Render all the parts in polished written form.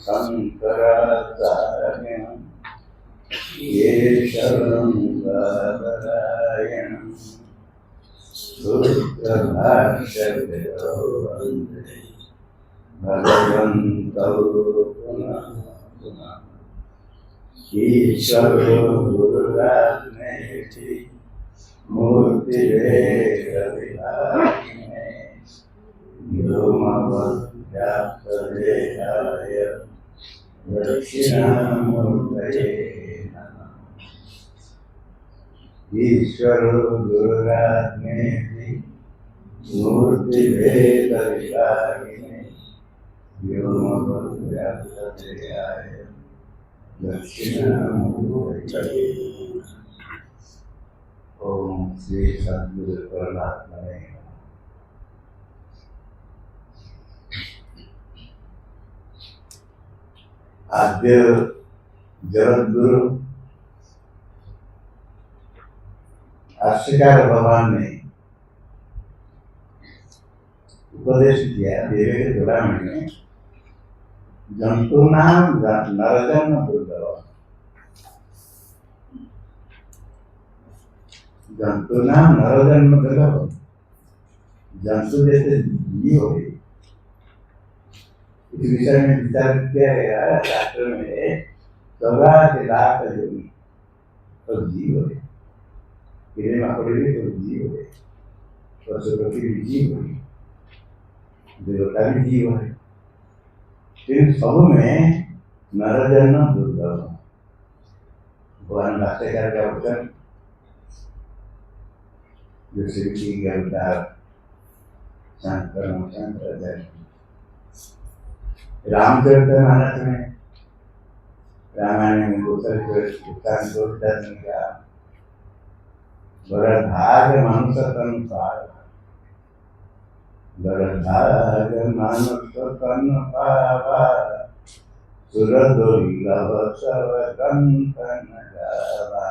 शंकराचार्यं केशवं बादरायणं सूत्रभाष्यकृतो वन्दे भगवन्तौ पुनः पुनः। ईश्वरो गुरुरात्मेति मूर्तिभेदविभागिने व्योमवद्व्याप्तदेहाय दक्षिणामूर्तये नमः। ईश्वरो गुरुरात्मेति मूर्तिभेदविभागिने व्योमवद्व्याप्तदेहाय दक्षिणामूर्तये। ओम श्री सद्गुरु परमात्मने नमः। आद्य जगद्गुरु भाष्यकार भगवान ने उपदेश किया विवेक चूड़ामणि में, जंतूनां नरजन्म दुर्लभम्। जंतूनां नरजन्म दुर्लभम्। जंतु जैसे जीव है, इस विषय में विचार किया गया शास्त्र में। 84 लाख योनि तो जीव है, कीड़े मकोड़े भी तो जीव है, पशु पक्षी भी जीव है, देवता भी जीव है। इन सब में नरजन्म दुर्लभ। भगवान भाष्यकार का वचन जो श्री जी के अवतार शंकराचार्य रामचरितमानस में रामायण में का बड़ा भाग मनुष्य संसार, बरधाग मानुष तन पावा सुरदुर्लभ सब कंकन गावा।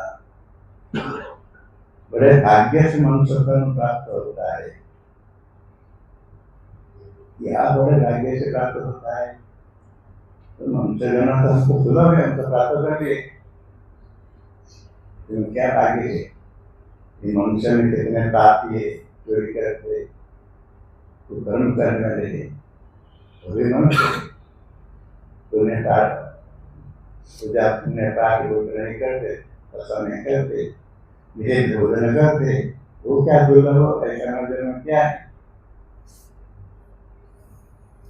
बड़े भाग्य से मनुष्य तन प्राप्त होता है। क्या बड़े भाग्य से प्राप्त होता है? तो मनुष्य जन्म तो हमको सुलभ है, हम तो प्राप्त करेंगे। क्या भाग्य है? मनुष्य में कितने पापी है, चोरी करते, तो कर्म करने वाले हैं, वो भी मनुष्य। पुण्य पाप पूजा पुण्य पाप नहीं करते, ऐसा नहीं करते, निषेध भोजन करते, वो क्या दुर्लभ हो? ऐसा जन्म क्या है?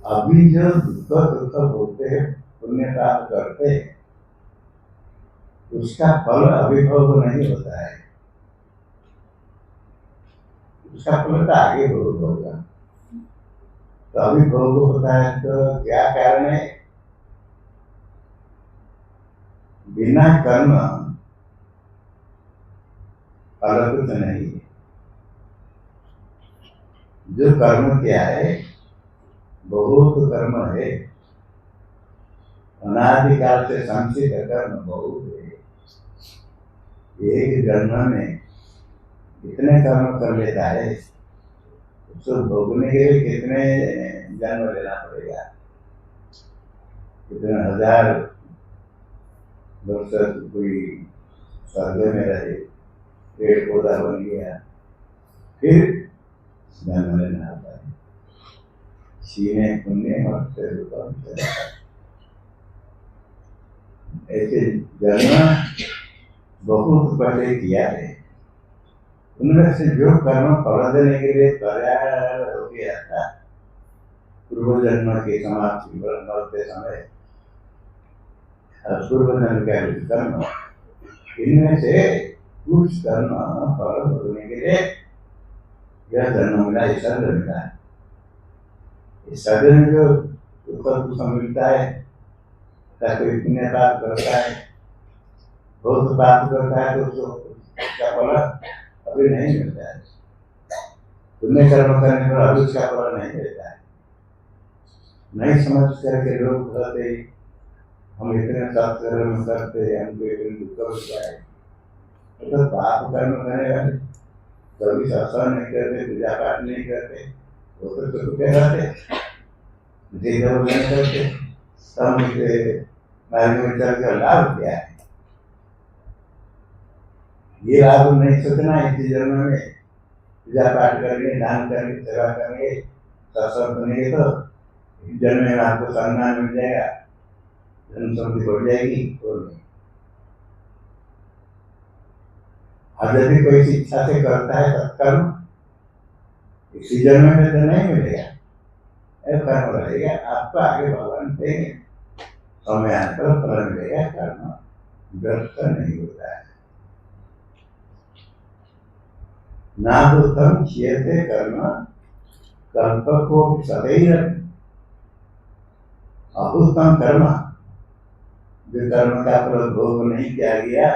अभी जो दुख होते हैं, पुण्य पाप करते, उसका फल अभिभोग नहीं होता है, उसका फल तो आगे भोग होगा। तो अभिभोग होता है तो क्या कारण है? बिना कर्म फल कुछ नहीं है। जो कर्म क्या है, बहुत कर्म है, अनादिकाल से संचित कर्म बहुत है। एक जन्म में कितने कर्म कर लेता है, उसको भोगने के लिए कितने जन्म लेना पड़ेगा? कितने हजार वर्ष कोई स्वर्ग में रहे, पेड़ पौधा बन गया, फिर जन्म लेना होता है। सीने पुण्य मरते ऐसे जन्म बहुत पहले किया है। उनमें से जो कर्म फल देने के लिए तैयार हो गया था, पूर्व जन्म की समाप्ति मरते समय पूर्व जन्म का कर्म, इनमें से कुछ कर्म फल देने के लिए यह जन्म मिला, ऐसा मिला है। इस शरीर में जो दुख मिलता है, कोई पुण्य पाप करता है, बहुत पाप करता है, तो उसको उसका फल अभी नहीं मिलता है। पुण्य कर्म करने पर अभी उसका फल नहीं मिलता है। नहीं समझ करके लोग कहते हम इतने सत्कर्म करते हैं, हमको इतने दुख होता है। तो पाप कर्म करने वाले कभी सत्संग नहीं करते, पूजा पाठ नहीं करते, वो तो रहते, नहीं करते। तब मुझे मार्ग में चल कर लाभ क्या है? ये लाभ नहीं सोचना इसी जन्म में पूजा पाठ करेंगे, दान करेंगे, सेवा करेंगे, सत्संग सुनेंगे तो इस जन्म में आपको सम्मान मिल जाएगा, जन्म समृद्धि बढ़ जाएगी। और यदि कोई शिक्षा से करता है तत्कर्म इसी जन्म में तो नहीं मिलेगा, कर्म रहेगा आपको, आगे भगवान देंगे, समय आने पर फल मिलेगा। कर्म व्यर्थ नहीं होता है। नादुत्तम क्षीयते कर्म कल्प को सदैव, अभूतम कर्म जो कर्म का फल भोग नहीं किया गया,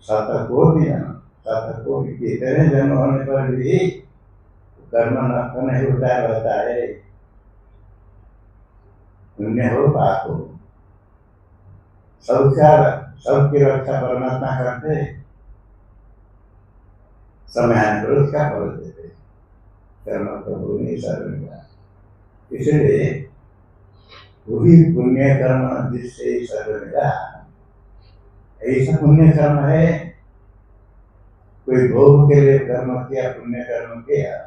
शतकोटि जन्म, शतकोटि कितने जन्म होने पर भी कर्म नष्ट नहीं होता रहता है। पुण्य हो पाप हो, सबकी रक्षा परमात्मा करते, समय आने पर उसका फल देते, कर्म प्रभु नहीं सर्वेगा। इसलिए वही पुण्य कर्म जिससे सर्व मिला, ऐसा पुण्य कर्म है। कोई भोग के लिए कर्म किया, पुण्य कर्म किया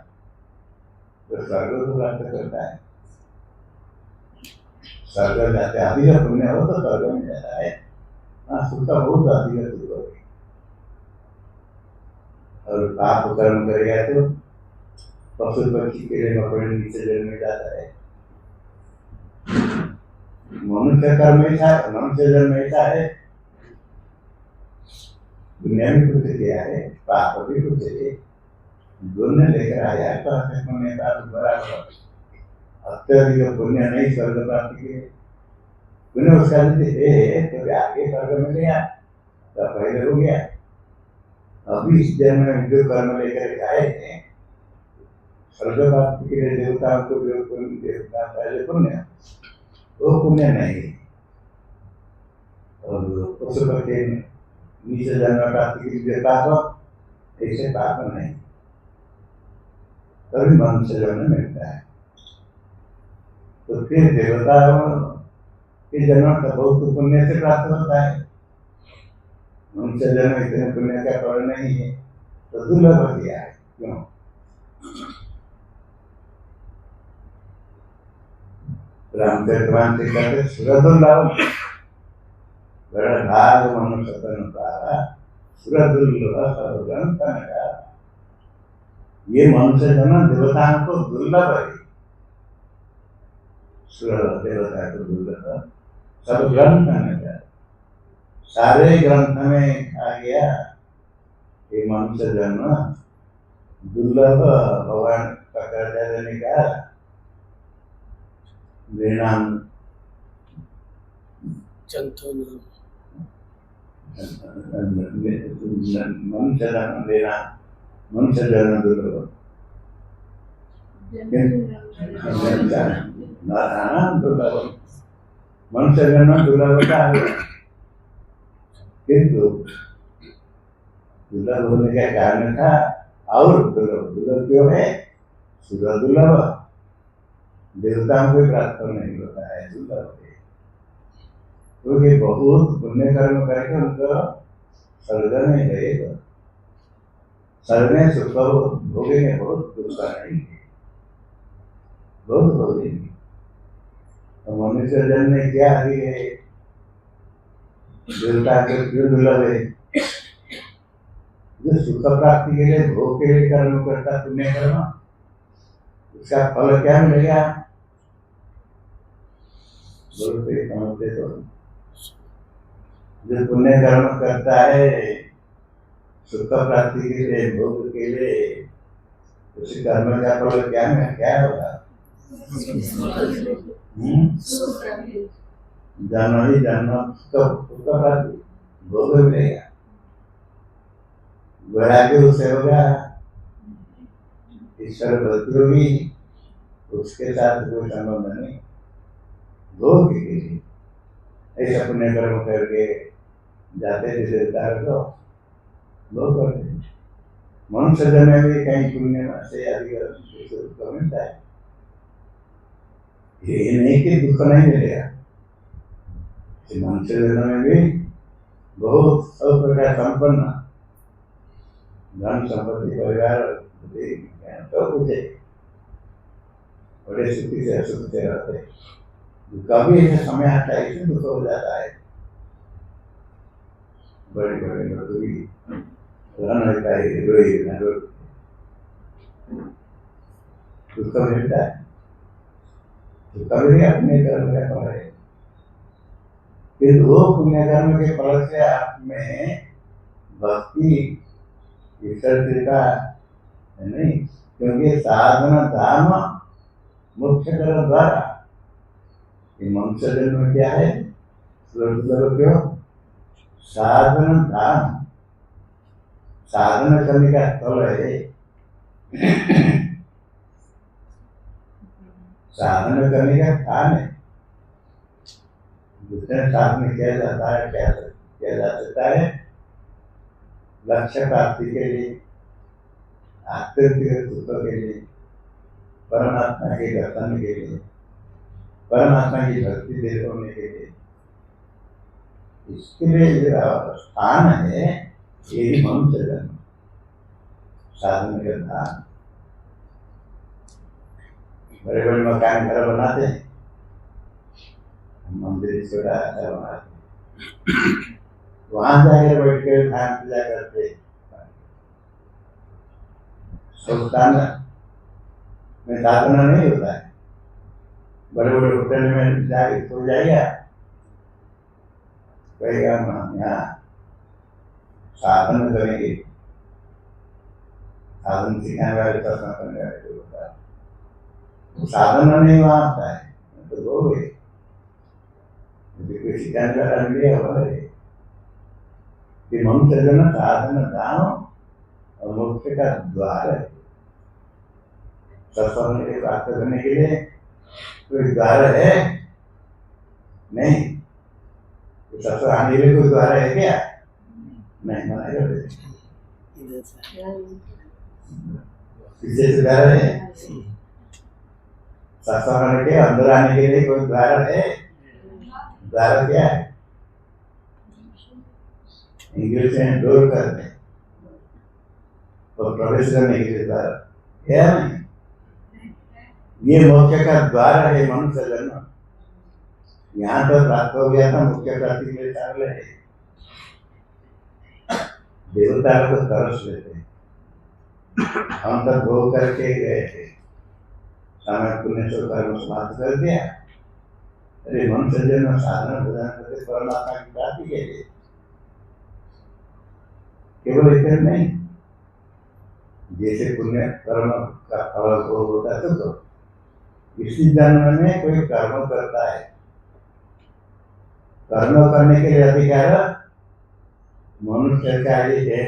तो स्वर्ग को प्राप्त करता है, स्वर्ग जाते अधिक पुण्य हो तो स्वर्ग में जाता है। हाँ, सुख का बहुत अधिक सुख हो, और पाप कर्म करेगा तो पशु पक्षी के लिए मकड़े नीचे जल में जाता है। मनुष्य कर्म ऐसा, मनुष्य जन्म ऐसा है, दुनिया में कुछ किया है, पाप भी कुछ है, दोनों लेकर आया है। तो पुण्य का बराबर, अत्यधिक पुण्य नहीं स्वर्ग प्राप्ति के पुण्य उसका है तो आगे स्वर्ग मिलेगा, तो पहले हो गया। अभी इस जन्म में जो कर्म लेकर आए थे स्वर्ग प्राप्ति के लिए, देवताओं को जो पुण्य, देवता पहले पुण्य, वो पुण्य नहीं। और पशु पक्षी नीचे जन्म प्राप्ति के लिए पाप, ऐसे पाप नहीं, तभी मनुष्य जन्म मिलता है। तो फिर देवताओं के जन्म का बहुत पुण्य से प्राप्त होता है, मनुष्य जन्म इतने पुण्य का फल नहीं है, तो दुर्लभ किया है। क्यों? रामचरितमानस से कहते सुरदुर्लभ, बड़ा भाग मनुष्य तन पारा, सुरदुर्लभ सर्वगण तन का। ये मनुष्य जन्म देवताओं को दुर्लभ है, सुर देवता को दुर्लभ, सब ग्रंथ में था, सारे ग्रंथ में आ गया ये मनुष्य जन्म दुर्लभ। भगवान शंकराचार्य ने कहा नाम मनुष्य जन्म लेना, मनुष्य जन्म दुर्लभ, दुर्लभ मनुष्य जन्म दुर्लभ होता है। किंतु दुर्लभ होने का कारण था, और दुर्लभ क्यों है? सुर दुर्लभ, देवताओं को प्राप्त नहीं होता है, दुर्लभ है। क्योंकि बहुत पुण्य कर्म करके उनको स्वर्ग में गए, स्वर्ग में सुख भोगेंगे, बहुत दुख का नहीं है, बहुत भोगेंगे। तो मनुष्य जन्म ने क्या दिए, देवता के क्यों दुर्लभ है? जो सुख प्राप्ति के लिए, भोग के लिए कर्म करता पुण्य कर्म, उसका फल क्या मिलेगा? बोलते समझते तो, जो पुण्य कर्म करता है सुख प्राप्ति के लिए, भोग के लिए, उसी कर्म का फल क्या में क्या होगा? जन्म ही जन्म सुख प्राप्ति, भोग मिलेगा, वैराग्य उससे होगा, ईश्वर भक्ति होगी, उसके साथ कोई संबंध नहीं, भोग के लिए। ऐसा पुण्य कर्म करके जाते थे देवता को भोग करते, मनुष्य जन्म में कहीं पुण्य से अधिक मिलता है। ये नहीं कि दुख नहीं मिलेगा, मनुष्य जन्म में भी बहुत सब प्रकार संपन्न धन संपत्ति परिवार सब कुछ है, बड़े सुखी से असुख से रहते। कभी ऐसा समय आता है इसमें दुख हो जाता है, बड़े बड़े लोग भी रहना होता है, रोई दुख मिलता है। तो कभी अपने कर्म का फल है, फिर वो पुण्य कर्म के फल से आप में भक्ति ईश्वर कृपा नहीं, क्योंकि साधना धाम मुख्य कर्म द्वारा। ये मनुष्य जन्म में क्या है, क्यों साधन धाम, साधना करने का फल है। साधना करने का काम है, दूसरे साधन किया जाता है, क्या किया जा सकता है, लक्ष्य प्राप्ति के लिए, आत्मिक सुख के लिए, परमात्मा के दर्शन के लिए, परमात्मा की भक्ति दे होने के लिए। इसके लिए जो स्थान है ये मनुष्य जन्म, साधन का स्थान। बड़े बड़े मकान घर बनाते हैं, मंदिर छोटा अच्छा बनाते, वहां जाकर बैठ कर ध्यान पूजा करते। स्थान में साधना नहीं होता है, बड़े बड़े होटल में जाके सो जाएगा, कहेगा हम यहाँ साधन करेंगे, साधन सिखाने वाले दर्शन करने वाले होता है, साधन नहीं वहां आता है तो हो गए, कोई सिखाने वाला मिले हमारे कि मनुष्य जन्म साधन धाम और मोक्ष का द्वार है। सत्संग के प्राप्त करने के लिए कोई द्वार है नहीं, तो सत्संग आने के लिए कोई द्वार है क्या, नहीं बनाया किसी से द्वार है, सत्संग के अंदर आने के लिए कोई द्वार है, द्वार क्या है, इंग्लिश में डोर करते हैं और प्रवेश करने के लिए द्वार क्या नहीं, ये मोक्ष का द्वार है मनुष्य जन्म। यहाँ तो प्राप्त हो गया था मुख्य प्राप्ति के लिए चाल है, देवता को तरस लेते, हम तक भोग करके गए थे, समय पुण्य से कर्म समाप्त कर दिया। अरे मनुष्य जन्म साधना प्रदान करते परमात्मा की प्राप्ति के लिए, केवल इतना नहीं, जैसे पुण्य कर्म का फल भोग होता है तो इसी जन्म में कोई कर्म करता है, कर्म करने के लिए अधिकार मनुष्य का ही है।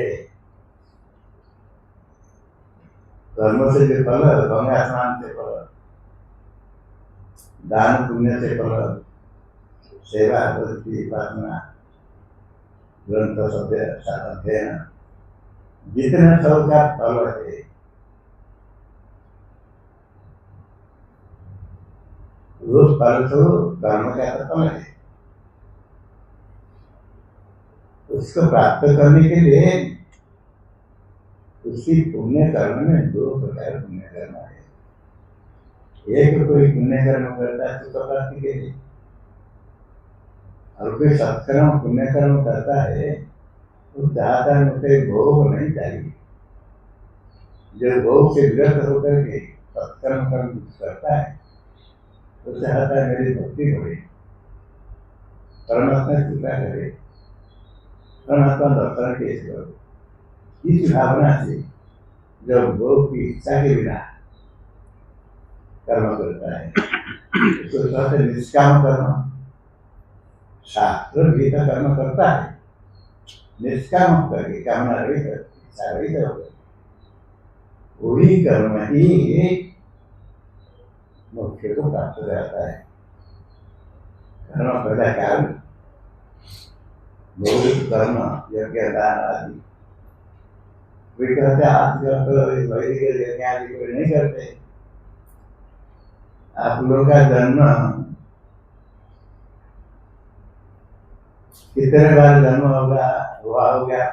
कर्म से जो फल, गंगा स्नान से फल, दान पुण्य से फल, सेवा भक्ति उपासना ग्रंथ अध्ययन, जितने सब का फल है वो फल तो कर्म का तत्व है। उसको प्राप्त करने के लिए उसी पुण्य कर्म में दो प्रकार पुण्य कर्म है, एक कोई पुण्य कर्म करता है सुख प्राप्ति के लिए, और कोई सत्कर्म पुण्य कर्म करता है तो चाहता है मुझे भोग नहीं चाहिए, जो भोग से विरत होकर के सत्कर्म कर्म करता है तो चाहता है मेरी भक्ति बढ़े, परमात्मा कृपा करे, परमात्मा दर्शन कैसे करो, इस भावना से जब भोग की इच्छा के बिना कर्म करता है तो कहते निष्काम कर्म। शास्त्र भी कर्म करता है निष्काम करके, कामना रहित इच्छा रहित होकर, वही कर्म ही मोक्ष को प्राप्त हो जाता है। कर्म पैदा कारण भौतिक कर्म यज्ञ दान आदि, वे कहते आज वैदिक यज्ञ आदि कोई नहीं करते, आप लोग का जन्म कितने बार जन्म होगा हुआ हो गया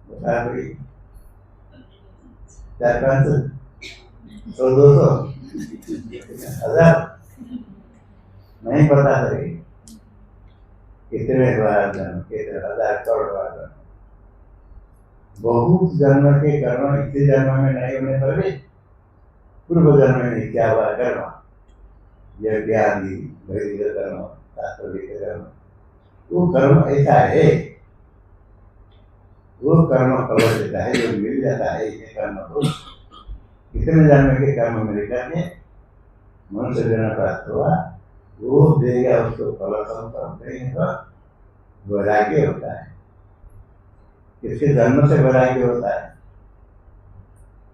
बता कोई 400-500 100-200 1000 नहीं पता सही कितने बार जन्म कितने 1000 करोड़ बार जन्म बहुत जन्म के कर्म इसी जन्म में नहीं होने पर भी पूर्व जन्म में क्या हुआ कर्म यज्ञ आदि वैदिक कर्म शास्त्रीय कर्म वो कर्म ऐसा है वो कर्म फल देता है जो मिल जाता है इसे कर्म को कितने जन्म के कर्म मिल करके मनुष्य जन्म प्राप्त हुआ वो देगा उसको फल सब वैराग्य होता है किसके जन्म से वैराग्य होता है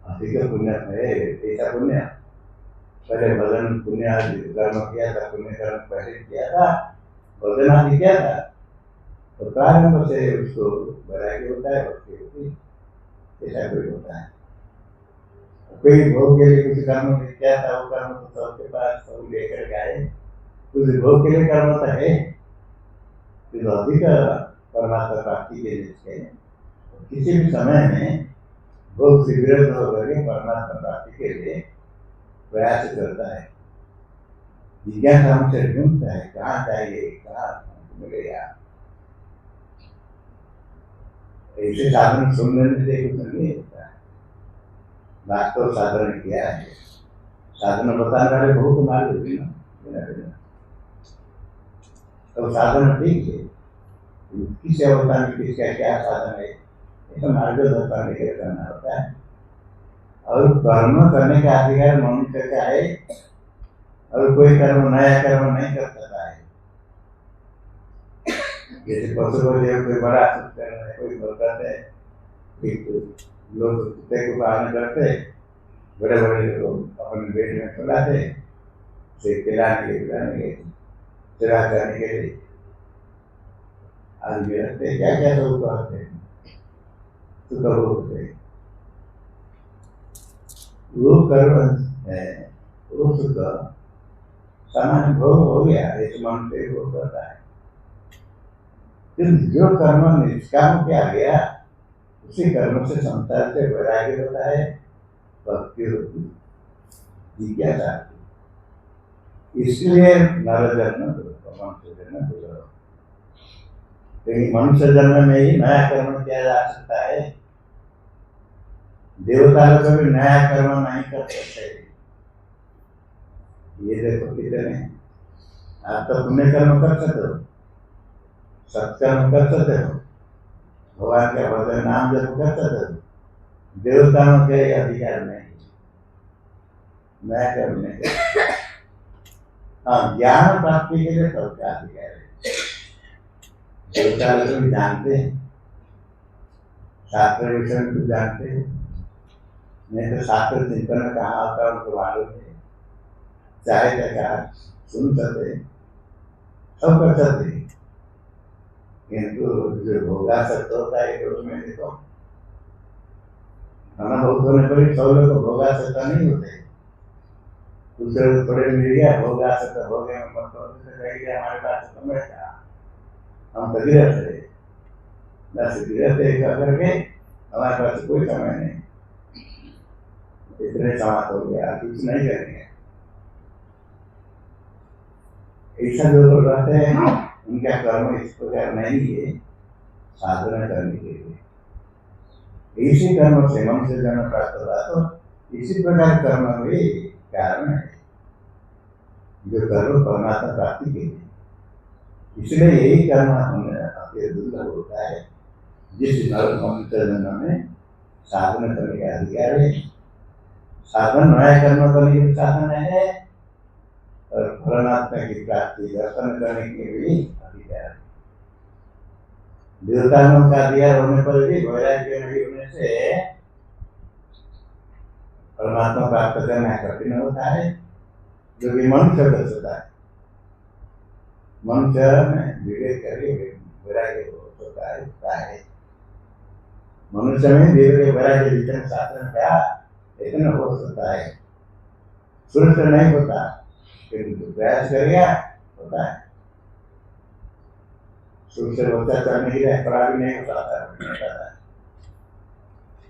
अधिक पुण्य है ऐसा पुण्य पहले भजन पुण्य आदि कर्म किया था पुण्य कर्म पहले किया था भजन आदि किया था तो प्रारंभ से उसको वैराग्य होता है भक्ति होती ऐसा कोई होता है कोई भोग के लिए कुछ कर्म किया था वो कर्म तो सबके पास सब लेकर के आए कुछ भोग के लिए कर्म तो है फिर अधिक परमात्मा प्राप्ति के लिए किसी भी समय में भोग से विरत होकर के परमात्मा प्राप्ति के लिए प्रयास करता है जिज्ञासा हमसे ढूंढता है कहाँ चाहिए कहाँ मिलेगा ऐसे साधन सुनने से कुछ नहीं होता है वास्तव साधन क्या है साधन बताने वाले बहुत मार्ग होगी ना तो साधन ठीक है किस अवस्था में किसका क्या साधन है ऐसा मार्गदर्शन लेकर करना होता है और कर्म करने का अधिकार मनुष्य का है और कोई कर्म नया कर्म नहीं कर सकता है जैसे पशु को जो कोई बड़ा कर रहा है कोई करते हैं लोग कुत्ते को पालन करते बड़े बड़े लोग अपने बेड में खिलाते से खिलाने के लिए सेवा करने के लिए आदमी रखते क्या क्या सब करते हैं सुख भोग से वो कर्म है वो सुख सामान्य भोग हो गया इस मन से भोग करता है फिर जो कर्म निष्काम किया गया उसी कर्म से संसार से वैराग्य होता है भक्ति होती जिज्ञासा इसलिए नर जन्म मनुष्य जन्म लेकिन मनुष्य जन्म में ही नया कर्म किया जा सकता है देवता लोग कभी नया कर्म नहीं कर सकते ये देखो कितने आप तो पुण्य कर्म कर सकते हो सत्कर्म कर सकते हो भगवान का भजन नाम जब कर सकते हो देवताओं के अधिकार नहीं नया कर्म नहीं कर हाँ ज्ञान प्राप्ति के लिए सबका अधिकार है देवता लोग जानते हैं शास्त्र विषय में जानते हैं नहीं तो शास्त्र चिंतन कहाँ आता है उनको मालूम है चाहे क्या सुन सकते सब कर सकते किंतु जो भोगा सकता होता है लोग में देखो खाना बहुत होने पर 100 लोग भोगा सकता नहीं होते दूसरे थोड़े मिल गया भोगा सकता हो गया हमारे पास समय था हम तो गिरफ्त थे बस गिरफ्त करके हमारे पास कोई समय नहीं इतने समाप्त हो गया कुछ नहीं करेंगे ऐसा जो लोग रहते हैं उनका कर्म इस प्रकार नहीं है साधना करने के लिए इसी कर्म से मनुष्य जन्म प्राप्त होता तो इसी प्रकार कर्म भी कारण है जो कर्म परमात्मा प्राप्ति के लिए इसलिए यही कर्म हमें अपने दुर्लभ होता है जिस मनुष्य जन्म में साधना करने का अधिकार है साधन नया कर्म करने के साधन है और परमात्मा की प्राप्ति दर्शन करने के भी अधिकार है देवताओं का अधिकार होने पर भी वैराग्य नहीं होने से परमात्मा प्राप्त करना कठिन होता है जो कि मनुष्य कर सकता है मनुष्य में विवेक करके वैराग्य होता है मनुष्य में विवेक वैराग्य जितने शास्त्र में क्या इतना हो सकता है सूर्य से नहीं होता किंतु प्रयास करेगा होता है। शुरू से बच्चा चलने के लिए खड़ा भी नहीं होता है,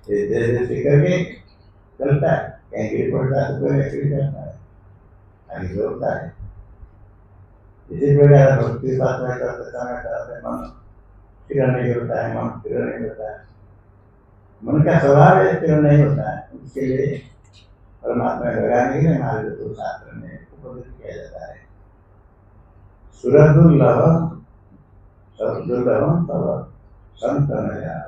धीरे धीरे करके चलता है, कहीं गिर पड़ता है तो कोई एक्सीडेंट करता है, आगे जोड़ता है। इसी प्रकार भक्ति साधना करते समय मन स्थिर नहीं होता है, मन स्थिर नहीं होता है, मन का स्वभाव है स्थिर नहीं होता है। उसके लिए परमात्मा लगाने के लिए हमारे जो शास्त्र में उपदेश किया जाता है, सुरदुर्लभ दुर्लभम तब संत नया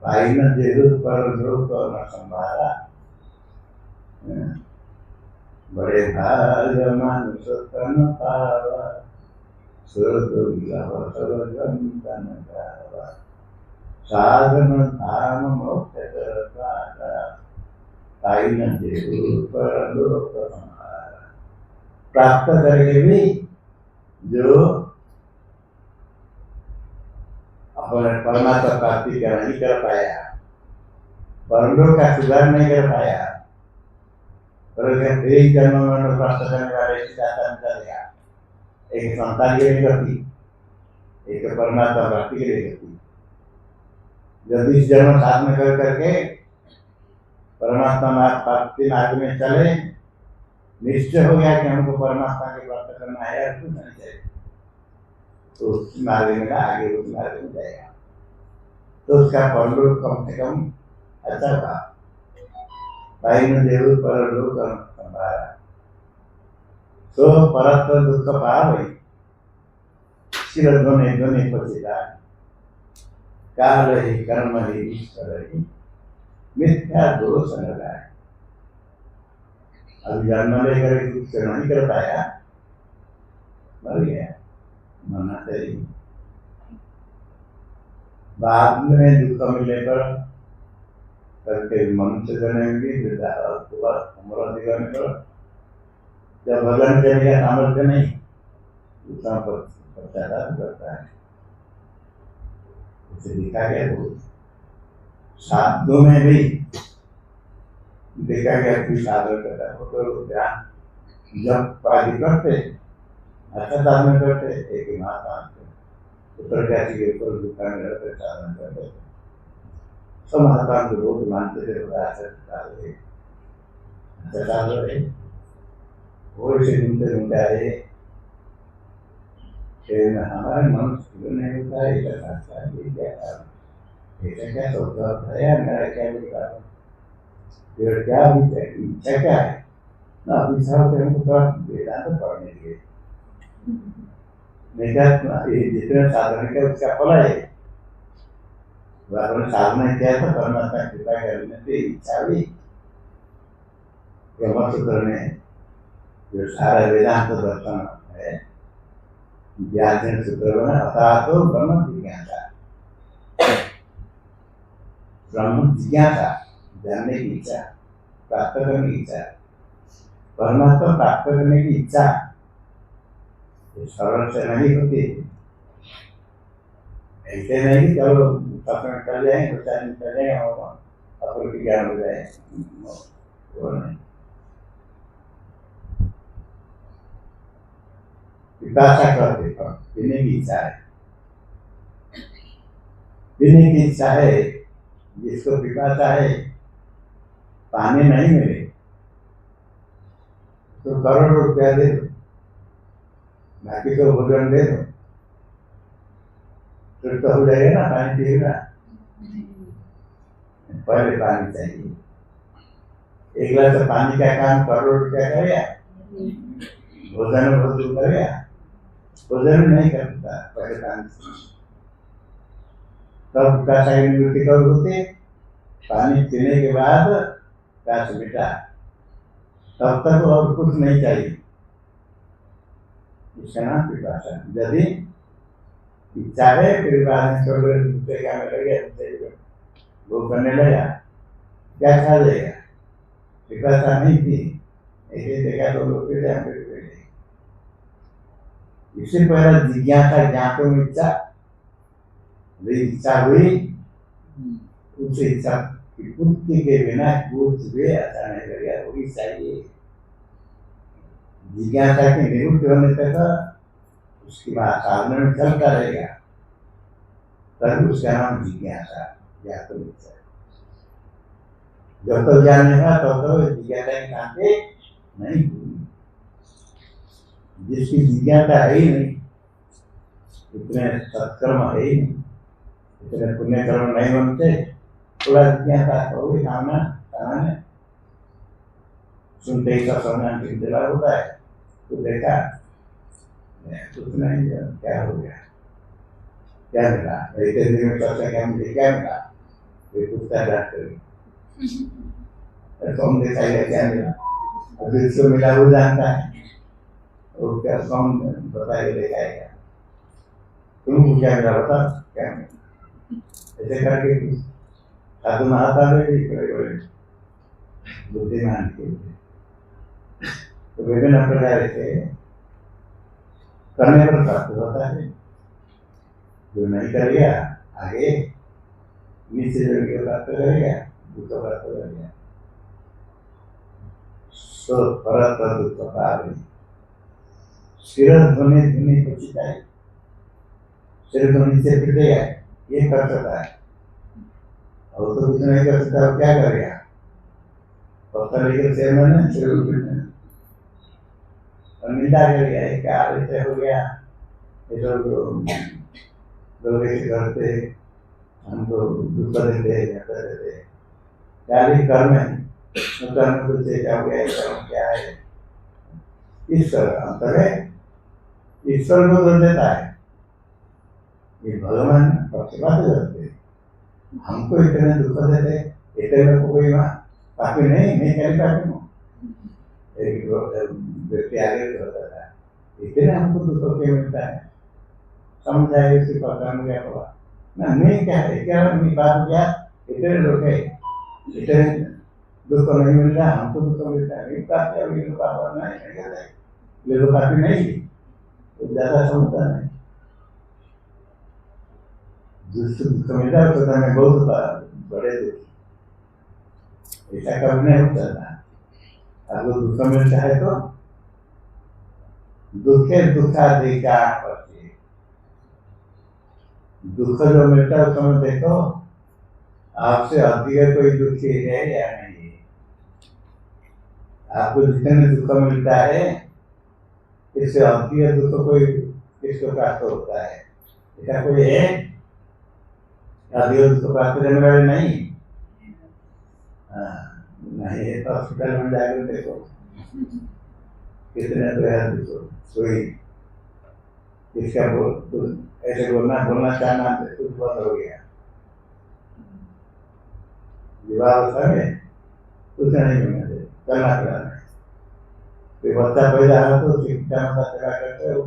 भाई न देव पर लोग न संभाला, बड़े भाग मानुष तन पावा, सुरदुर्लभ सर्वजन गावा, साधन धाम मोक्ष करता, भाई न देव पर लोग संभाला। प्राप्त करके भी जो अपने परमात्मा प्राप्ति का नहीं कर पाया, परलोक का सुधार नहीं कर पाया, पर एक जन्म में प्राप्त करने वाले चलेगा, एक संतान के लिए करती, एक परमात्मा प्राप्ति के लिए करती। जब इस जन्म साधना कर करके परमात्मा प्राप्ति मार्ग में चले, निश्चय हो गया कि हमको परमात्मा के प्राप्त करना है और कुछ नहीं चाहिए, तो उस मार्ग में आगे उस मार्ग में जाएगा, तो उसका परलोक कम से कम अच्छा था। भाई ने देव परलोक संभाला, तो परत्र दुख पावे, सिर ध्वनि ध्वनि पचिता, काल ही कर्म ही ईश्वर ही, मिथ्या दोष न लगाए। अभी जन्म लेकर कुछ नहीं कर पाया, मर गया, मरना चाहिए। बाद में दुख मिलने पर करके मनुष्य बनेंगे, उम्र अधिक होने पर जब भजन करने का सामर्थ्य नहीं, दूसरा पश्चाताप करता है। उसे दिखा गया वो साधु में भी देखा गया कि साधन करता है, तो ध्यान जब आदि करते, अच्छा साधन करते, एक माता उत्तर कैसी के ऊपर दुकान में रहते साधन करते, सब महात्मा को बहुत मानते थे, अच्छा साधन रहे, वो इसे घूमते घूमते आए, हमारे मनुष्य नहीं होता है, ऐसा क्या सोचता है, मेरा क्या विचार, क्या इच्छा क्या है ना, विचार पे हमको थोड़ा वेदांत पढ़ने के लिए नहीं क्या, जितने साधन के उसका फल है, वह साधना किया था परमात्मा कृपा करने से इच्छा भी ब्रह्मसूत्र में जो सारा वेदांत दर्शन है, व्यासन सूत्र में अर्थात तो ब्रह्म जिज्ञासा, ब्रह्म जिज्ञासा जानने की इच्छा, प्राप्त करने की इच्छा, परमात्मा प्राप्त करने की इच्छा सरल से नहीं होती। ऐसे नहीं चलो सपने कर जाए, बच्चा कर जाए, अपने की ज्ञान हो जाए, वो नहीं। पिपासा करते पीने की इच्छा है, पीने की इच्छा है, जिसको पिपासा है, पानी नहीं मिले तो करोड़ रुपया दे दो, बाकी तो भोजन दे दो, तो हो जाएगा ना, पानी पिएगा, पहले पानी चाहिए। एक गिलास पानी का काम करोड़ रुपया करेगा, भोजन भोजन करेगा, भोजन नहीं करता, पहले पानी तब प्यासा की निवृत्ति कब होती, पानी पीने के बाद प्यास मिटा, तब तक और कुछ नहीं चाहिए, इसका नाम पिपासा। यदि इच्छा है फिर बाद में छोड़ दूसरे काम में लगे, वो करने लगा, क्या खा जाएगा, पिपासा नहीं थी, ऐसे देखा तो लोग फिर इससे पहले जिज्ञासा, ज्ञातों में इच्छा हुई, उस इच्छा कि बुद्धि के बिना कुछ भी ऐसा नहीं करेगा, वही चाहिए। जिज्ञासा के निवृत्ति होने तक उसकी बात साधना में चलता रहेगा, तब उसका नाम जिज्ञासा या तो विचार। जब तक ज्ञान नहीं हुआ तब तक जिज्ञासा की शांति नहीं हुई। जिसकी जिज्ञासा है ही नहीं, इतने सत्कर्म है ही नहीं, इतने पुण्य कर्म नहीं बनते, थोड़ा जिज्ञासा होगी सामना सामान्य सुनते ही सब समझना चिंता होता है। तो देखा कुछ नहीं, क्या हो गया, क्या मिला, ऐसे दिन में चर्चा क्या मुझे क्या मिला, ये पूछता डॉक्टर कौन दिखाई क्या मिला, अभी इसको मिला वो जानता है, और क्या कौन बताएगा दिखाएगा, तुम क्या मिला बता क्या मिला, ऐसे करके साधु महात्मा भी बड़े बड़े बुद्धिमान के तो विभिन्न प्रकार से करने पर प्राप्त होता है। जो नहीं करेगा आगे नीचे जो प्राप्त करेगा दुख प्राप्त करेगा। सो परत दुख पावे सिर धोने धोने को चिताए, सिर धोने से पिटेगा ये कर सकता है, और तो कुछ नहीं कर सकता, क्या करेगा, पत्थर लेकर सिर में सिर पिटना और निंदा कर गया, क्या ऐसे हो गया, ये लोग ऐसे करते हमको दुख देते क्या भी कर्म है, कर्म कुछ क्या हो गया, कर्म क्या है, ईश्वर अंतर है, ईश्वर को दोष देता है, ये भगवान पक्षपात करते, हमको इतने दुख देते, इतने को कोई पापी नहीं, मैं क्या पापी हूँ, एक व्यक्ति आगे होता था, इतने हमको दुख क्यों मिलता है, समझाए उसी पता में क्या हुआ ना, मैं क्या है क्या मेरी बात क्या, इतने लोग है, इतने दुख नहीं मिलता, हमको दुख मिलता है, मेरी बात क्या, मेरे पापा नहीं कहता है, मेरे पापी नहीं, तो ज्यादा समझता नहीं, जिसको दुख मिलता है तो मैं बहुत बड़े दुख, ऐसा कभी नहीं होता था। अगर दुख मिलता है तो दुखे दुखाधिकार पड़ती, दुख जो मिलता है उस समय देखो आपसे अधिक कोई दुखी है या नहीं, आपको जितने दुख मिलता है इससे अधिक दुख कोई किसको प्राप्त होता है, ऐसा कोई है अधिक दुख प्राप्त करने वाले नहीं, नहीं है तो हॉस्पिटल में जाकर देखो कितने तो कोई इसका ऐसे बोलना चाहना कुछ बंद हो गया, विवाह समय कुछ नहीं मिलने चलना पड़ा नहीं, कोई बच्चा पैदा हो तो शिक्षा चला करते हो,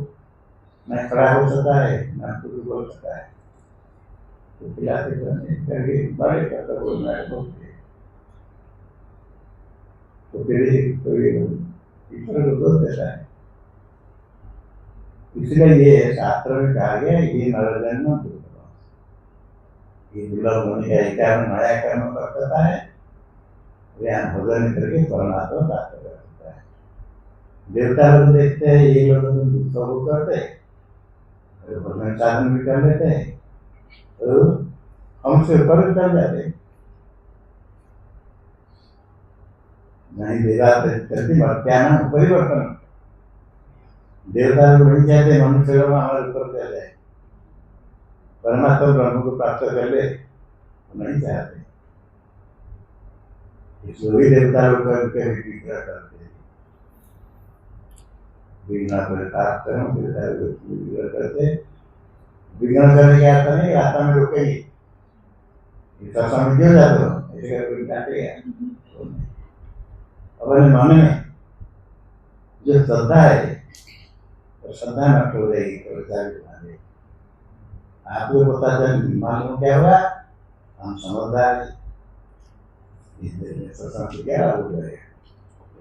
न खड़ा हो सकता है न कुछ बोल सकता है, तो पिलाते करके बड़े करता बोलना है बोलते, तो फिर कोई ईश्वर को दोष देता है। इसलिए ये शास्त्र में कहा गया ये नरजन्म दुर्लभ, ये दुर्लभ होने का एक कारण नया कर्म कर सकता है, यहाँ भोजन करके परमात्मा प्राप्त कर सकता है। देवता लोग देखते हैं ये लोग दुख करते भोजन साधन भी कर लेते हैं, तो हमसे ऊपर कर जाते नहीं, वेदांत करती क्या नाम परिवर्तन, देवता लोग नहीं चाहते मनुष्य लोग हमारे ऊपर चल जाए, परमात्मा ब्रह्म को प्राप्त कर ले नहीं चाहते, इसलिए भी देवता लोग करके विग्रह करते, विघ्न प्राप्त करते, विघ्न करने के आता नहीं, रास्ता में रुकेगी, इसका समझ क्यों जाते हो, ऐसे करके काटेगा अपने मन में जो श्रद्धा है, तो श्रद्धा न खो देगी, आपको पता चल मालूम क्या हुआ, हम समझदार सत्संग क्या हो जाएगा,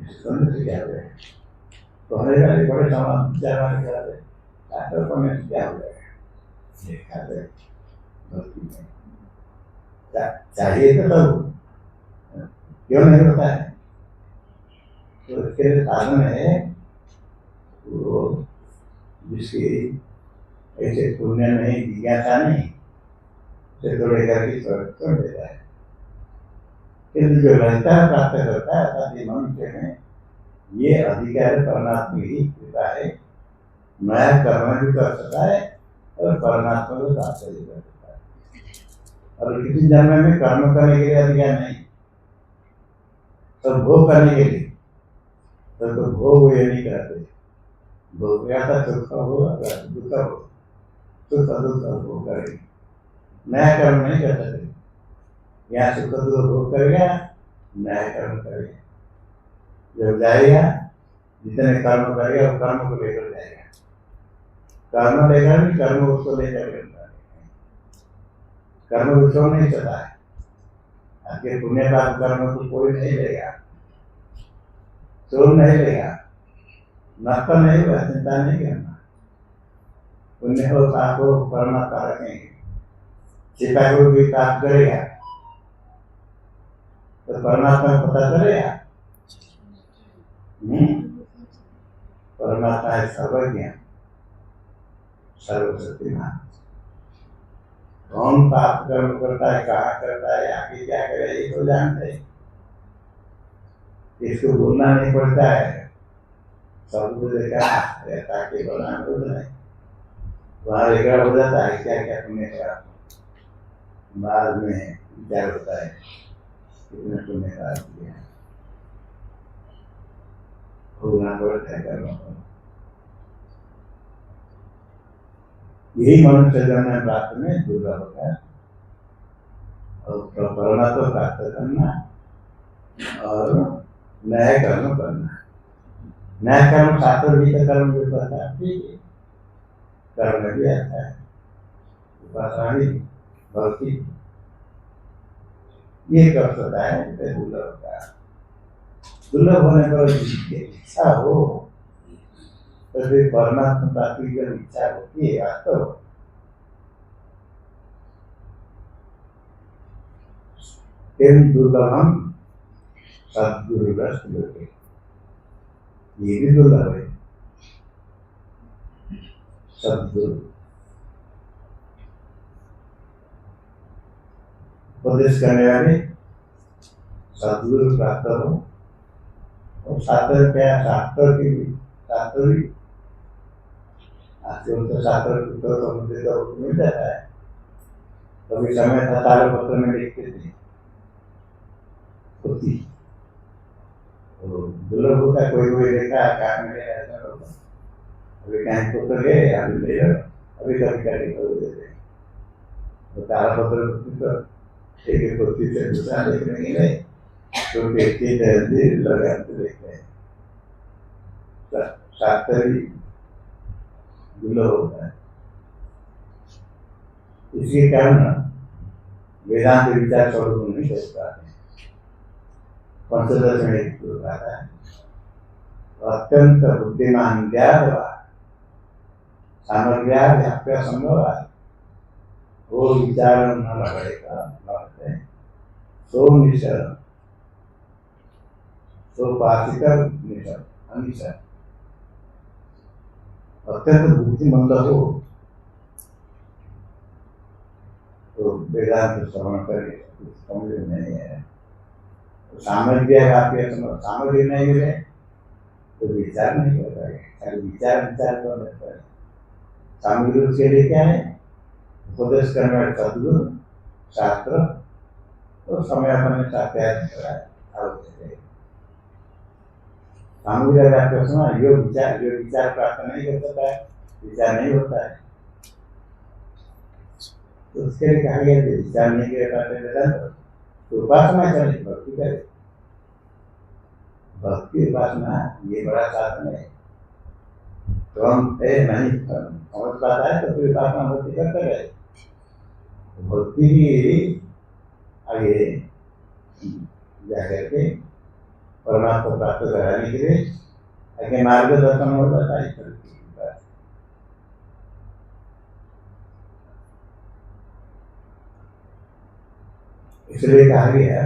से क्या हो जाएगा, तो हमारे वाले बड़े समाज विचार क्या हो जाएगा, चाहिए तो सब क्यों नहीं होता है? तो इसके लिए साधन है वो जिसकी ऐसे पुण्य नहीं, जिज्ञासा नहीं, से थोड़े करके छोड़ देता है। किंतु जो रहता है, प्राप्त करता है, अर्थात ये मनुष्य में ये अधिकार परमात्मा की कृपा है। नया कर्म भी कर सकता है और परमात्मा को प्राप्त भी कर सकता है। और किसी जन्म में कर्म करने के लिए अधिकार नहीं, तो भोग करने के लिए तो भोग ये नहीं करते। भोग करता सुख हो दुख हो, सुख दुख भोग करेंगे, नया कर्म नहीं कर सकते। यहाँ सुख दुख भोग करेगा, नया कर्म करेगा। जब जाएगा जितने कर्म करेगा वो कर्म को लेकर जाएगा, कर्म लेकर भी कर्म उसको लेकर कर्म को छोड़ नहीं सकता है। आपके पुण्य पाप कर्म को कोई नहीं लेगा, छोड़ नहीं लेगा, नष्ट नहीं हुआ, चिंता नहीं करना। पुण्य हो पाप हो परमात्मा रखेंगे। सीता को भी पाप करेगा तो परमात्मा को पता चलेगा। परमात्मा है सर्वज्ञ, सर्वशक्तिमान। कौन पाप कर्म करता है, कहाँ करता है, आगे क्या करे, ये तो जानते हैं। इसको बोलना नहीं पड़ता है, सब कुछ देखा रहता के बोलना बोल नहीं, वहाँ रिकॉर्ड हो जाता है क्या क्या पुण्य करा। बाद में विचार होता है कितने पुण्य करा दिया, भोगना पड़ता है कर्म। यही मनुष्य जन्म प्राप्त में दुर्लभ होता है। और परमात्मा प्राप्त करना और नया कर्म करना। नया कर्म शास्त्र भी तो कर्म जो करता है, ठीक है, कर्म भी आता है, उपासना भी, भक्ति ये कर सकता है। दुर्लभ होता है। दुर्लभ होने पर इच्छा हो तो फिर परमात्मा प्राप्ति की इच्छा होती है वास्तव। दुर्लभम सद्गुरुरस्त लोके, ये भी दुर्लभ है। सद्गुरु उपदेश करने वाले सद्गुरु प्राप्त हो। और शास्त्र क्या, शास्त्र की शास्त्र भी आजकल तो शास्त्र तो मुझे तो मिल जाता है। कभी समय था तालपत्र में लिखते थे होती, तो दुर्लभ होता, कोई कोई देखा क्या मिले ऐसा होगा। अभी कहीं पुत्र गए, अभी ले लो, अभी कभी कभी कर देते हैं। तो तालपत्र तो एक कुर्सी से दूसरा देखने के लिए तो व्यक्ति तहजीब लगाते देखते हैं। शास्त्र भी दुर्लभ होता है। इसके कारण वेदांत विचार स्वरूप नहीं कर पाते। पंचदश में आता है अत्यंत बुद्धिमान ज्ञातवा सामग्र्या संभव वो विचार न लगेगा, सो निश्चय सोपासित निश्चय अत्यंत बुद्धिमंद हो तो वेदांत श्रवण करे, समझ नहीं है। सामग्री सामग्री नहीं मिले तो विचार नहीं कर पाएगा, खाली विचार विचार कर लेता है। सामग्री उसके लिए क्या है? उपदेश करने वाले सद्गुरु, शास्त्र तो समय अपने साथ सामग्री का प्रश्न यो विचार प्राप्त नहीं कर सकता है, विचार नहीं होता है। तो उसके लिए कहा गया कि विचार नहीं कर पाते वेदांत तो उपासना करें, भक्ति करें। भक्ति उपासना ये बड़ा साधन है। तो हम नहीं समझ पाता है तो फिर उपासना भक्ति करते रहे। भक्ति ही आगे जाकर के परमात्मा प्राप्त कराने के लिए आगे मार्गदर्शन हो जाता है। इसलिए कहा गया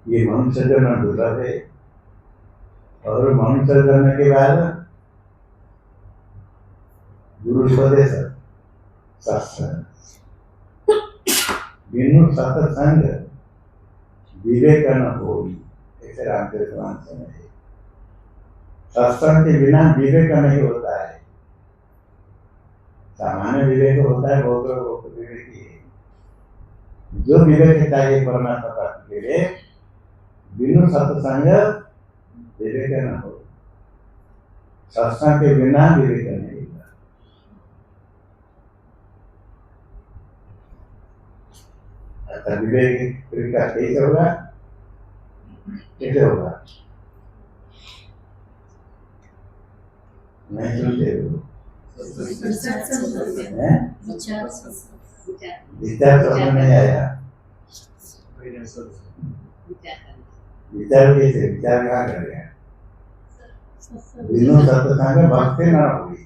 ये मनुष्य जन्म दुर्लभ है। और मनुष्य जन्म के बाद गुरु उपदेश सत्संग, बिनु सत्संग विवेक न होई, ऐसे रामचरितमानस में है। सत्संग के बिना विवेक नहीं होता है। सामान्य विवेक होता है, बहुत विवेक ही है। जो विवेक चाहिए परमात्मा प्राप्ति के लिए, बिनु सत्संग विवेक न हो। सत्संग के बिना विवेक नहीं होगा। अच्छा, विवेक तरीका कैसे होगा? कैसे होगा? नहीं सुनते हो? विचार समझ नहीं आया। विचार कैसे? विचार कहाँ करेगा? बिनु सत्संग भक्ति न होगी।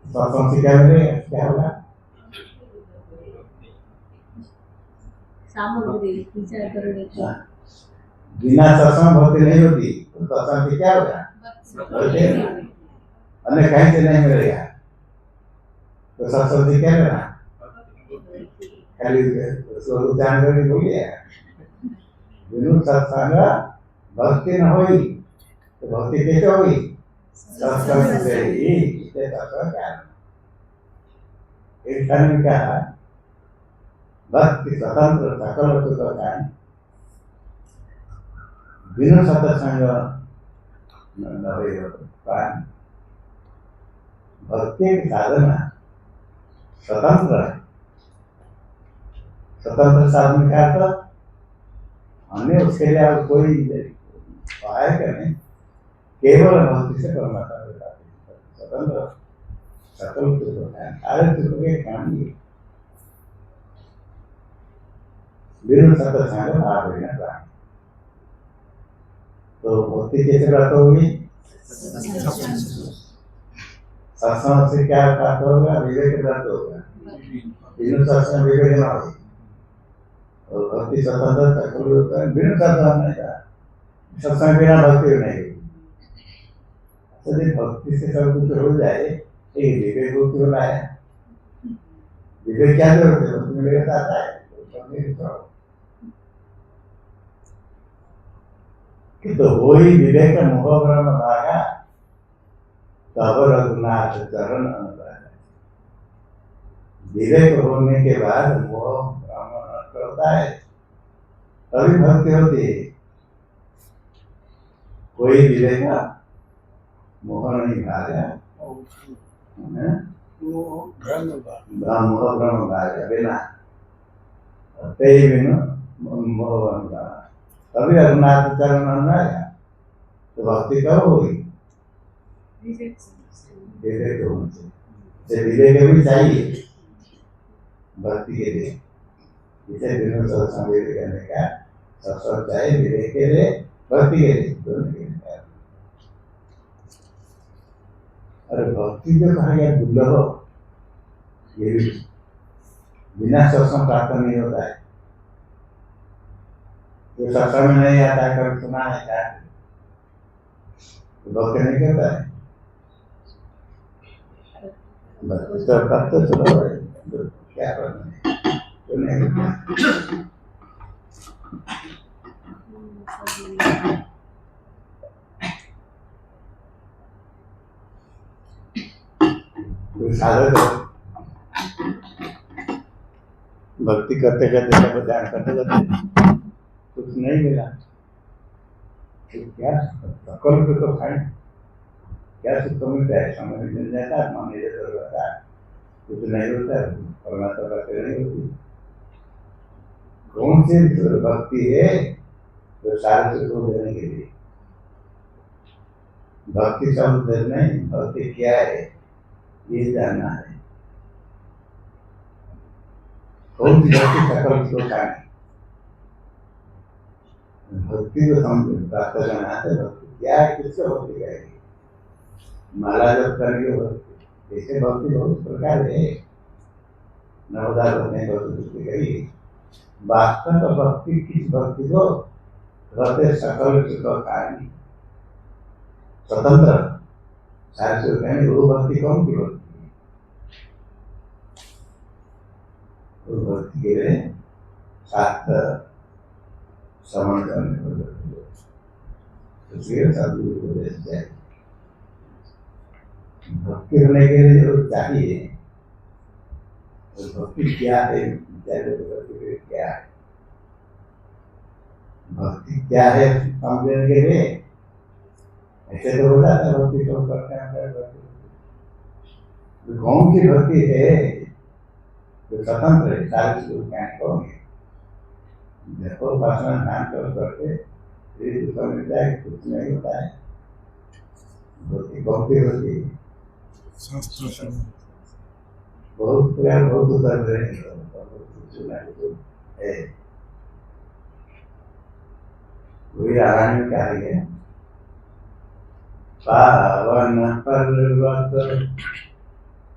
सत्संग से क्या मिलेगा? क्या होगा? बिना सत्संग भक्ति नहीं होती, तो सत्संग से क्या होगा? अन्य कहीं से नहीं मिलेगा, तो सत्संग से क्या लेना? खाली उच्चारण करके बोलिए। बिनु सत्संग भक्ति न होई, तो भक्ति कैसे होगी? सत्संग से ही। सत्संग क्या है? एक कारण क्या है? भक्ति स्वतंत्र सकल सुख का बिनु सत्संग भक्ति की साधना स्वतंत्र है। स्वतंत्र साधन का अर्थ अन्य उसके लिए आप कोई सहायक नहीं, केवल भक्ति से परमात्मा स्वतंत्र सकल सुख है। सारे सुख के काम ही बिनु सत्संग आप लेना। तो भक्ति कैसे प्राप्त होगी? सत्संग से क्या प्राप्त होगा? विवेक प्राप्त होगा। बिनु सत्संग विवेक न होगी। और भक्ति स्वतंत्र सकल होता है, बिनु सत्संग नहीं था। सत्संग बिना भक्ति नहीं होगी। यदि भक्ति से सब कुछ हो जाए, एक विवेक को क्यों लाया? विवेक क्या जरूरत है? भक्ति में विवेक आता है कि तो वही विवेक मोह ब्रह्म भागा, तब रघुनाथ चरण अनुराग। विवेक होने के बाद मोह ब्रह्म नष्ट होता है, तभी भक्ति होती है। कोई विवेक मोह नहीं भागा, ब्रह्म भागा बिना बिनु मोह ब्रह्म, तभी रघुनाथ चरण अनुराग। तो भक्ति कब होगी? विवेक होने से। विवेक भी चाहिए भक्ति के लिए। इसे बिनु सत्संग विवेक करने का सत्संग चाहिए, विवेक के लिए, भक्ति के लिए, दोनों के लिए। अरे भक्ति जो कहा गया दुर्लभ, ये भी बिना सत्संग प्राप्त नहीं होता है। जो सत्संग में नहीं आता है, कभी सुना है क्या? तो भक्ति नहीं करता है। तो कब तो चलो क्या करना है, तो नहीं करता। साधक भक्ति करते करते सब ध्यान करते करते कुछ नहीं मिला, तो क्या सकल पे तो खाए, क्या सुख मिलता है? समय मिल जाता है, माने रहता है, कुछ नहीं होता है, परमात्मा करते नहीं होती। कौन सी भक्ति है तो सारे सुख देने के लिए? भक्ति शब्द नहीं, भक्ति क्या है ये जानना है। कौन सी भक्ति सकल सुख है? भक्ति को समझ प्राप्त करना है। भक्ति क्या है, किसको भक्ति करेगी? माला जब करेंगे भक्ति, ऐसे भक्ति बहुत प्रकार है। नवदा भक्ति करी, वास्तव भक्ति किस भक्ति को कहते? सकल सुख कारणी, स्वतंत्र सारे सुख कहने वो भक्ति कौन की भक्ति है? वो भक्ति के लिए शास्त्र श्रवण करने को सदगुरु को देश जाए। भक्ति होने के लिए जो चाहिए, भक्ति क्या है? भक्ति क्या है? भक्ति क्या है समझने के लिए ऐसे तो हो जाता है। भक्ति तो करते हैं, कौन सी भक्ति है जो स्वतंत्र है? सारे सुख कहोगे देखो उपासना ध्यान करते मिलता है, कुछ नहीं होता है। भक्ति भक्ति होती है बहुत प्रकार, बहुत उतर है। वही आराम में क्या है? पावन पर्वत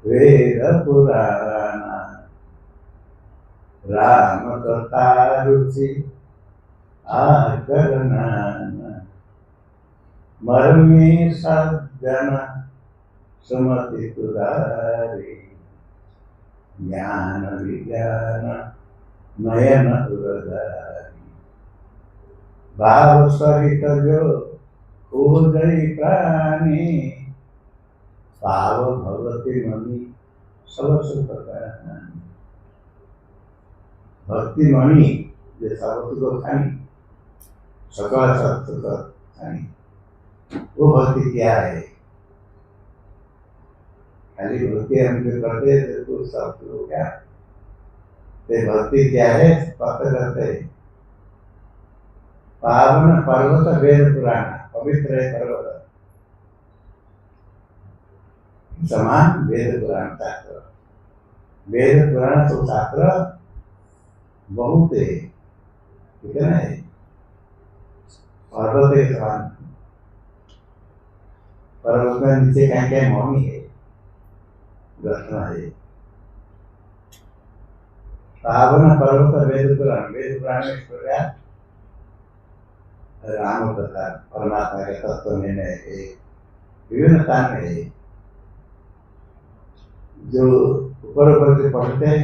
वेद पुराण राम कथा रुचि आकरण मर्मी सज्जन सुमति तुरारी ज्ञान विज्ञान नयन तुरधारी भाव सहित जो खोजई प्राणी पाव भगवती मणि सब सुख कहानी। भक्ति मणि जो सब सुख खानी, सकल सब सुख खानी, वो भक्ति क्या है? खाली भक्ति हम जो करते तो सब हो गया। भक्ति क्या है? पता करते पावन पर्वत वेद पुराण, पवित्र है पर्वत समान वेद पुराण शास्त्र। वेद पुराण तो शास्त्र बहुत है, कितना है? पर्वत के समान। पर्वत में नीचे कहीं कहीं मौनी है, रत्न है। पावन पर्वत वेद पुराण, वेद पुराण में इस प्रकार राम कथा परमात्मा के तत्व निर्णय है, विभिन्न स्थान में है। जो ऊपर ऊपर से पढ़ते हैं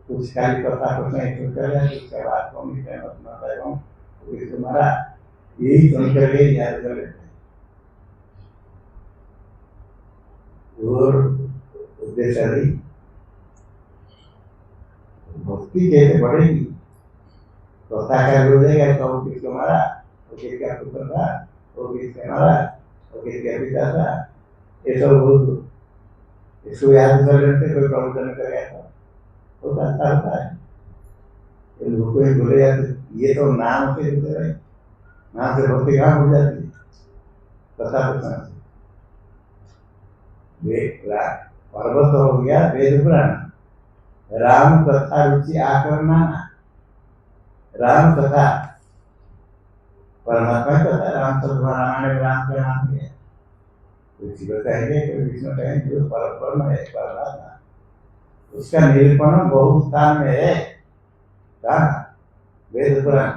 कुछ खाली कथा कुछ नहीं सुनकर उसके बाद कौन तुम्हारा यही सुनकर याद कर लेते हैं। और उद्देश्य नहीं, भक्ति कैसे बढ़ेगी? कथा क्या हो जाएगा? कब किसको मारा, वो किसका पुत्र था, वो किसके मारा, वो किसका पिता था, ये सब बहुत इसको याद कर लेते। कोई प्रवचन कर गया था वो अच्छा होता है। कोई बोले ये तो नाम से होते रहे, नाम से भक्ति कहाँ हो जाती है? कथा प्रसंग से पर्वत हो गया वेद पुराण, राम कथा रुचि आकरना। राम कथा परमात्मा कथा, राम रामायण राम का नाम है। कोई कहेंगे, कोई विष्णु कहेंगे, जो परम है परमात्मा, उसका निरूपण बहुत स्थान में है। कहाँ? वेद पुराण,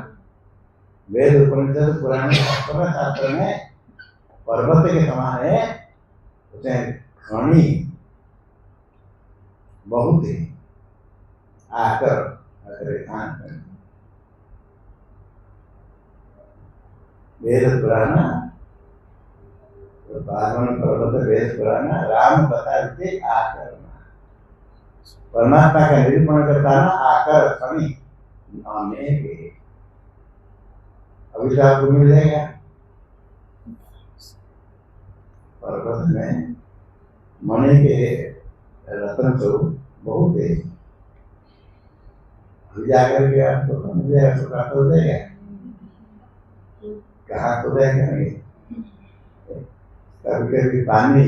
वेद उपनिषद पुराण शास्त्र में पर्वत के समान है। उसमें खनी बहुत है। आकर वेद पुराण, पावन पर्वत वेद पुराण राम कथा रुचि आकर, परमात्मा का निरूपण करता ना आकर खनी अनेक। अभी तो आपको मिल जाएगा पर्वत में मणि के रत्न तो बहुत है। अभी जाकर के आपको मिल जाएगा, तो प्राप्त हो जाएगा। कहाँ हो जाएगा? नहीं, कभी कभी पानी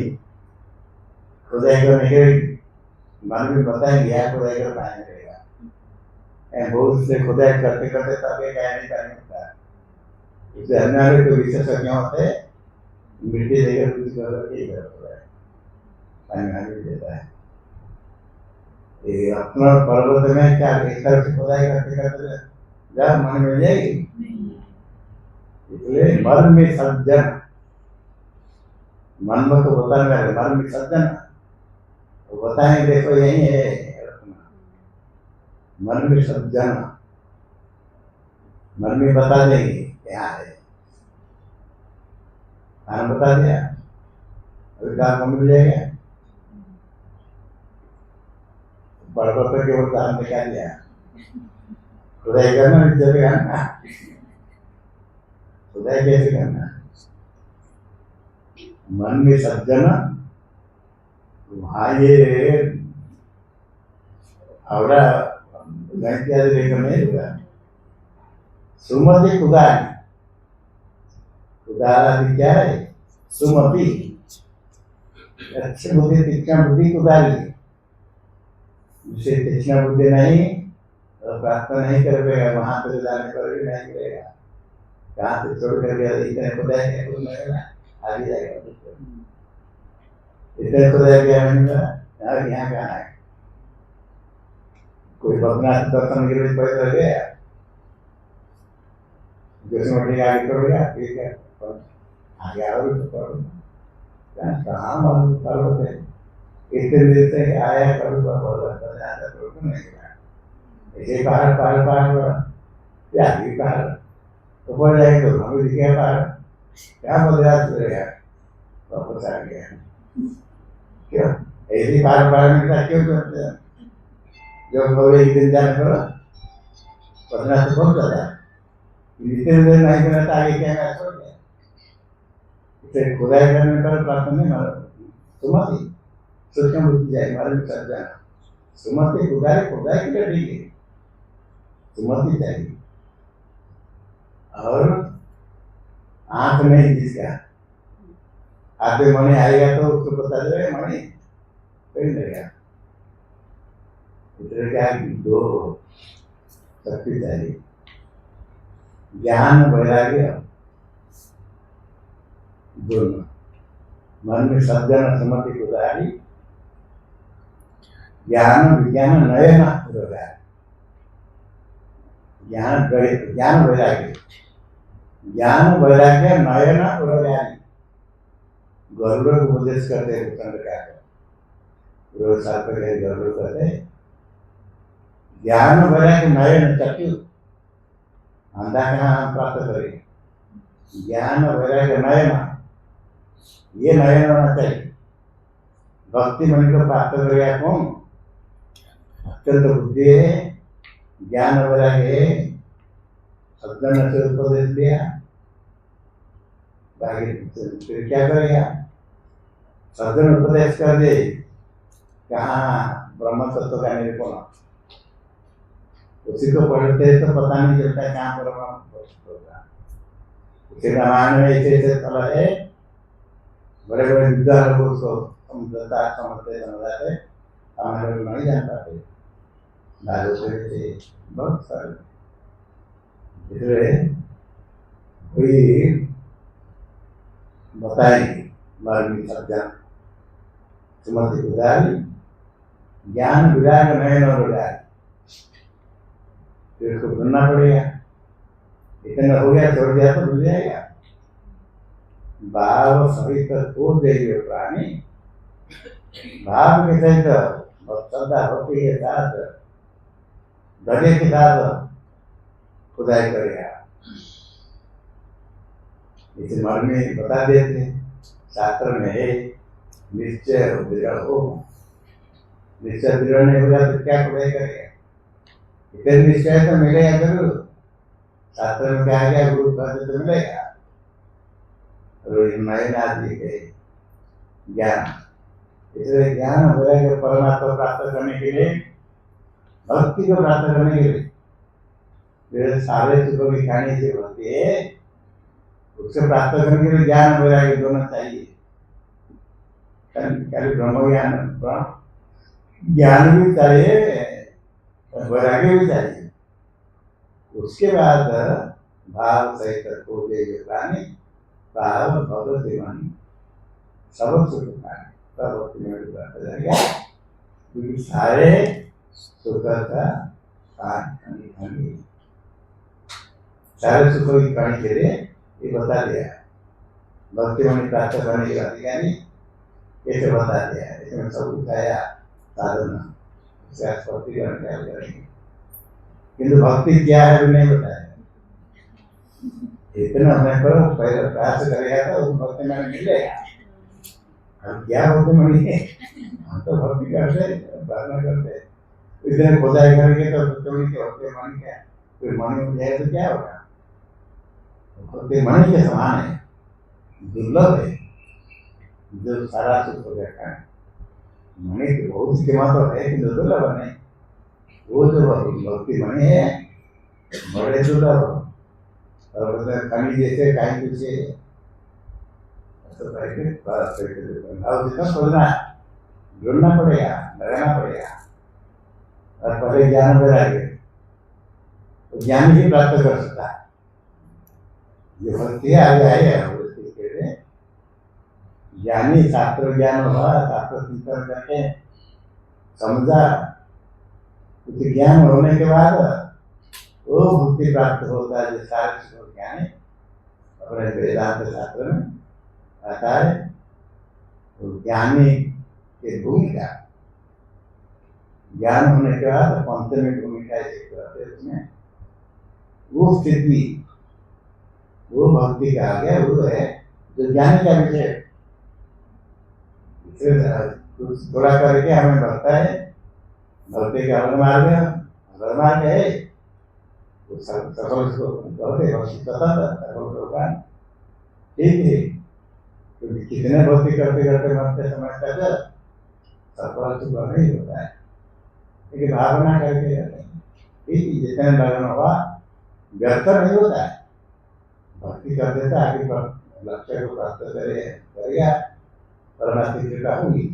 खुदाई करने के मन में बताएंगे या खुदाई कर पानी रहेगा। बहुत से खुदाई करते करते तब एक नहीं करने होता है। इससे अन्य वाले तो विशेषज्ञ होते हैं, मिट्टी देकर कुछ कर पानी हानि देता है। ये अपना पर्वत में क्या एक तरफ से खुदाई करते करते जब मन मिल जाएगी, इसलिए मन में सज्जन, मन में तो होता नहीं है, मन में सज्जन तो बताएं देखो यही है, मन में सज्जन, मन में बता देंगे क्या है, खाना बता दिया अभी काम मिल जाएगा, पर्वत पर केवल काम निकाल दिया, खुदाई करना नहीं चलेगा ना, खुदाई कैसे करना, मन में सज्जन वहाँ ये आवड़ा गणित आदि देखने नहीं होगा, सुमति खुदाई, खुदाई क्या है सुमति, अच्छी बुद्धि तीक्ष्ण बुद्धि खुदाई, जिसे तीक्ष्ण बुद्धि नहीं तो प्रार्थना नहीं कर पाएगा, वहां पर जाने पर भी नहीं करेगा, कहाँ से छोड़ कर गया इतने खुदाई नहीं कुछ नहीं आगे जाएगा, इतने खुदाई क्या नहीं और यहाँ कहाँ है, कोई बदनाश दर्शन के लिए पैसा गया जिसमें आगे छोड़ गया ठीक है आगे और कहाँ मालूम पर्वत है इतने देर से आया कभी ऐसे पहाड़ पहाड़ पहाड़ आगे पहाड़ ऊपर जाएंगे तो हमें दिखे पहाड़ क्या बदलाव रहेगा वापस आ गया क्यों ऐसे पहाड़ पहाड़ में क्यों करते हैं जो बोले एक दिन जाने पर पढ़ना तो बहुत ज्यादा इतने देर नहीं करना था आगे क्या मैं छोड़ गया इसे खुदाई करने पर प्रार्थना नहीं मारो सुमति सूक्ष्म बुद्धि जाए मारे में चल जाना सुमति खुदाई खुदाई के लिए ठीक है सुमति चाहिए और आंख नहीं जिसका आधे मणि आएगा तो उसको पता चलेगा मणि कहीं रहेगा इसलिए क्या दो शक्ति चाहिए ज्ञान वैराग्य दोनों मन में सज्जन समति खुदाई ज्ञान विज्ञान नयन रोगाय ज्ञान ज्ञान वैराग्य ज्ञान वैराग्य नयन रोगाय गरुड़ को उपदेश करते हैं रोज साल पर गरुड़ करते ज्ञान वैराग्य नयन चक्षु अंधा कहाँ प्राप्त करें ज्ञान वैराग्य नयन ये नयन होना चाहिए भक्ति मन को प्राप्त करेगा कौन अत्यंत बुद्धि है ज्ञान वैराग्य है सज्जन से उपदेश दिया बाकी फिर क्या करेगा सज्जन उपदेश कर दे कहाँ ब्रह्म तत्व का निरूपण उसी को पढ़ते तो पता नहीं चलता कहाँ पर होगा उसी रामायण में ऐसे ऐसे चला है बड़े बड़े विद्वान लोग उसको समझते समझाते हमारे लोग नहीं जान पाते बहुत सारे इसलिए कोई बताएंगे मार्मिक सज्जन सुमति खुदाई ज्ञान विराग नयन और विराग फिर उसको ढूंढना पड़ेगा इतना हो गया छोड़ दिया तो भूल जाएगा भाव सहित छोड़ देगी प्राणी भाव के सहित श्रद्धा भक्ति के साथ धैर्य के साथ खुदाई करेगा इसे मन में बता देते शास्त्र में है निश्चय दृढ़ हो निश्चय दृढ़ नहीं होगा तो क्या खुदाई करेगा इतने निश्चय तो मिलेगा जरूर शास्त्र में क्या गया गुरु कहते तो मिलेगा नयन आदि के ज्ञान इसलिए ज्ञान हो जाएगा परमात्मा प्राप्त करने के लिए भक्ति को प्राप्त करने के लिए सारे सुखों की खाने से होती है उससे प्राप्त करने के लिए ज्ञान वैराग्य दोनों चाहिए खाली ब्रह्म ज्ञान भी चाहिए वैराग्य भी चाहिए उसके बाद भाव सहित को देगी प्राणी भाव भगवती वाणी सब सुख प्राणी सब भक्ति में जाएगा क्योंकि सारे सुख का कहानी सारे सुखों की कहानी के लिए ये बता दिया। भक्ति में प्राप्त करने की अधिकारी कैसे बता दिया, इसमें सब उठाया साधन उसका स्पष्टीकरण क्या करेंगे, किंतु भक्ति क्या है भी नहीं बताया। इतना होने पर पहले प्रयास करेगा तो उस भक्ति में मिलेगा। हम क्या भक्ति मणि है, हम तो भक्ति करते प्रार्थना करते, इधर खुदाई करेंगे तो भक्ति मणि के भक्ति मणि क्या कोई मणि हो जाए तो क्या होगा। भक्ति मणि के समान है, दुर्लभ है, जो सारा सुख हो जाता है। मणि की बहुत कीमत है कि दुर्लभ नहीं, वो जो भक्ति मणि है बड़े दुर्लभ और खनिज जैसे कहीं पीछे तो जितना सोचना ढूंढना पड़ेगा, लगाना पड़ेगा और पहले ज्ञान वैराग्य तो ज्ञान ही प्राप्त कर सकता है। जो भक्ति आगे आएगा ज्ञानी शास्त्र ज्ञान हुआ, शास्त्र चिंतन करके समझा, उसे ज्ञान होने के बाद वो भक्ति प्राप्त होता है। जो सारे ज्ञानी अपने वेदांत शास्त्र में आता है, तो ज्ञानी की भूमिका ज्ञान होने के बाद पंचमी भूमिका उसमें वो स्थिति वो भक्ति का आ गया, वो है जो ज्ञानी का विषय। थोड़ा करके हमें बढ़ता है, भक्ति का मार्ग है सफल ठीक है। क्योंकि कितने भक्ति करते करते मरते समय तक सफल सुख नहीं होता है, लेकिन भावना करके ठीक है जितने लगन हुआ व्यर्थ नहीं होता है। भक्ति कर देता है, आगे लक्ष्य को प्राप्त करेगा परमात्मा कृपा होगी,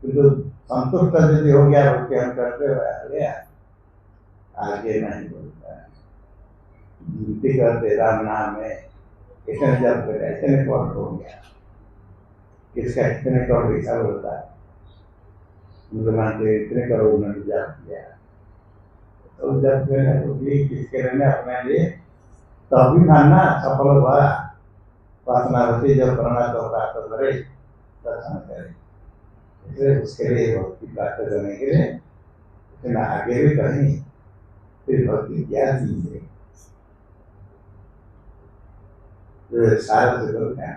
किंतु संतुष्ट यदि हो गया भक्ति हम करते हुए आगे नहीं बोलता है। गिनती करते राम नाम में इतने जब करे इतने कौन हो गया, किसका इतने करोड़ हिसाब होता है, मुसलमान के इतने करोड़ उन्होंने जब किया तो जब तो भी किसके रहने अपने लिए तभी मानना सफल हुआ। वासना होती जब परमात्मा प्राप्त करे दर्शन करे, इसलिए उसके लिए भक्ति प्राप्त करने के लिए इतना आगे भी कहीं फिर भक्ति क्या चीज है जो सारा जगत है,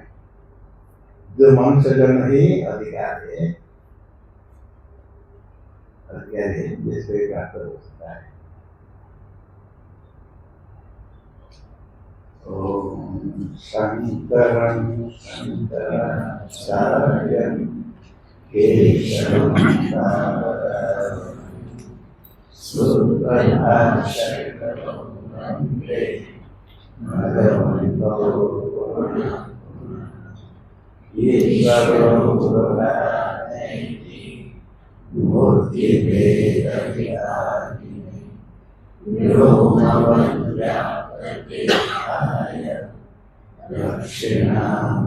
जो मनुष्य जन्म ही अधिकार है जिससे प्राप्त हो सकता है। ओम शंकरं शंकराचार्यं केशवं सुभाषितं वन्दे भगवन्तो ईश्वरो गुरुरात्मेति मूर्तिभेदविभागिने व्योमवद्व्याप्तदेहाय दक्षिणामूर्तये